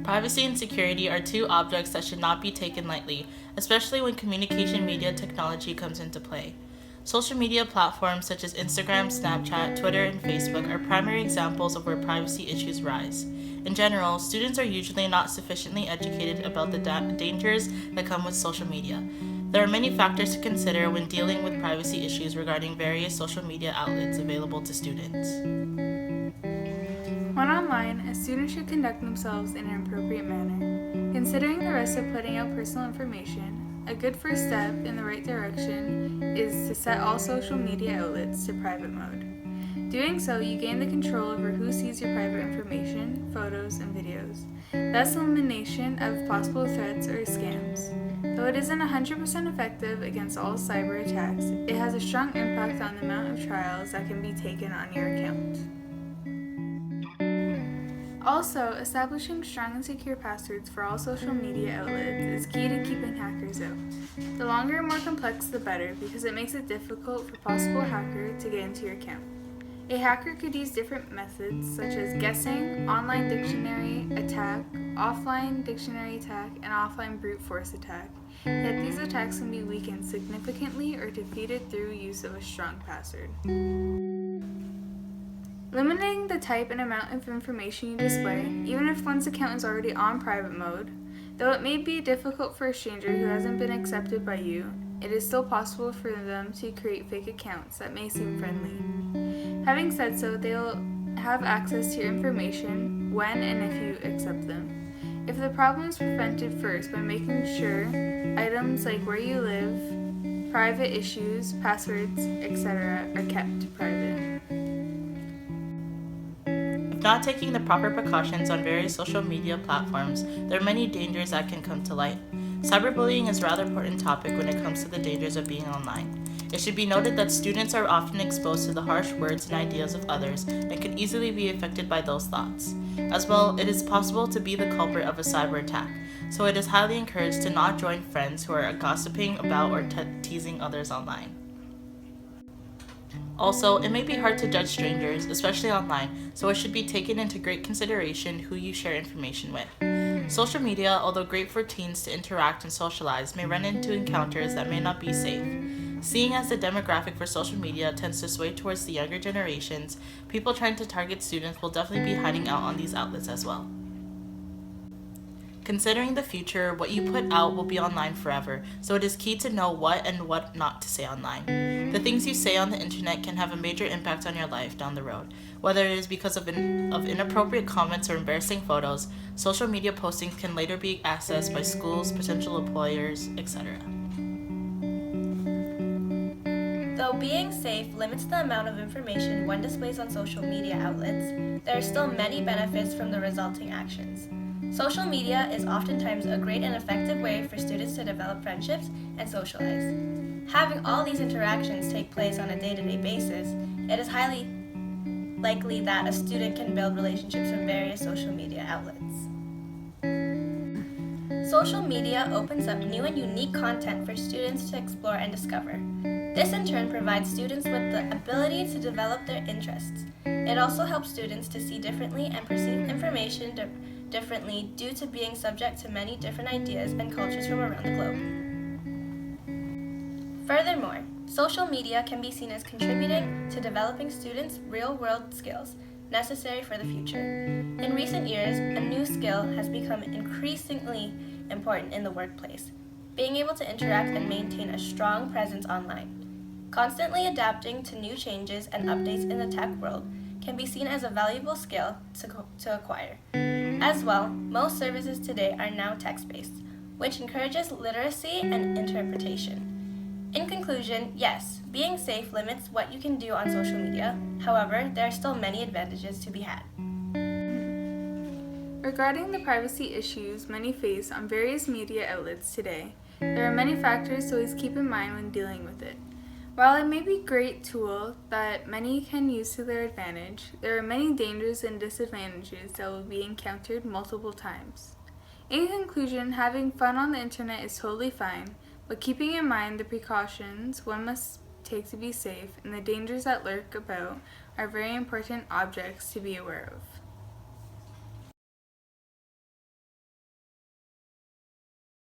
Privacy and security are two objects that should not be taken lightly, especially when communication media technology comes into play. Social media platforms such as Instagram, Snapchat, Twitter, and Facebook are primary examples of where privacy issues rise. In general, students are usually not sufficiently educated about the dangers that come with social media. There are many factors to consider when dealing with privacy issues regarding various social media outlets available to students. When online, a student should conduct themselves in an appropriate manner. Considering the risk of putting out personal information, a good first step in the right direction is to set all social media outlets to private mode. Doing so, you gain the control over who sees your private information, photos, and videos, thus elimination of possible threats or scams. Though it isn't 100% effective against all cyber attacks, it has a strong impact on the amount of trials that can be taken on your account. Also, establishing strong and secure passwords for all social media outlets is key to keeping hackers out. The longer and more complex, the better, because it makes it difficult for a possible hacker to get into your account. A hacker could use different methods such as guessing, online dictionary attack, offline dictionary attack, and offline brute force attack. Yet these attacks can be weakened significantly or defeated through use of a strong password. Limiting the type and amount of information you display, even if one's account is already on private mode, though it may be difficult for a stranger who hasn't been accepted by you, it is still possible for them to create fake accounts that may seem friendly. Having said so, they'll have access to your information when and if you accept them. If the problem is prevented first by making sure items like where you live, private issues, passwords, etc. are kept private. If not taking the proper precautions on various social media platforms, there are many dangers that can come to light. Cyberbullying is a rather important topic when it comes to the dangers of being online. It should be noted that students are often exposed to the harsh words and ideas of others and could easily be affected by those thoughts. As well, it is possible to be the culprit of a cyber attack, so it is highly encouraged to not join friends who are gossiping about or teasing others online. Also, it may be hard to judge strangers, especially online, so it should be taken into great consideration who you share information with. Social media, although great for teens to interact and socialize, may run into encounters that may not be safe. Seeing as the demographic for social media tends to sway towards the younger generations, people trying to target students will definitely be hiding out on these outlets as well. Considering the future, what you put out will be online forever, so it is key to know what and what not to say online. The things you say on the internet can have a major impact on your life down the road. Whether it is because of inappropriate comments or embarrassing photos, social media postings can later be accessed by schools, potential employers, etc. Though being safe limits the amount of information one displays on social media outlets, there are still many benefits from the resulting actions. Social media is oftentimes a great and effective way for students to develop friendships and socialize. Having all these interactions take place on a day-to-day basis, it is highly likely that a student can build relationships in various social media outlets. Social media opens up new and unique content for students to explore and discover. This in turn provides students with the ability to develop their interests. It also helps students to see differently and perceive information differently due to being subject to many different ideas and cultures from around the globe. Furthermore, social media can be seen as contributing to developing students' real-world skills necessary for the future. In recent years, a new skill has become increasingly important in the workplace, being able to interact and maintain a strong presence online. Constantly adapting to new changes and updates in the tech world can be seen as a valuable skill to acquire. As well, most services today are now text-based, which encourages literacy and interpretation. In conclusion, yes, being safe limits what you can do on social media. However, there are still many advantages to be had. Regarding the privacy issues many face on various media outlets today, there are many factors to always keep in mind when dealing with it. While it may be a great tool that many can use to their advantage, there are many dangers and disadvantages that will be encountered multiple times. In conclusion, having fun on the internet is totally fine, but keeping in mind the precautions one must take to be safe and the dangers that lurk about are very important objects to be aware of.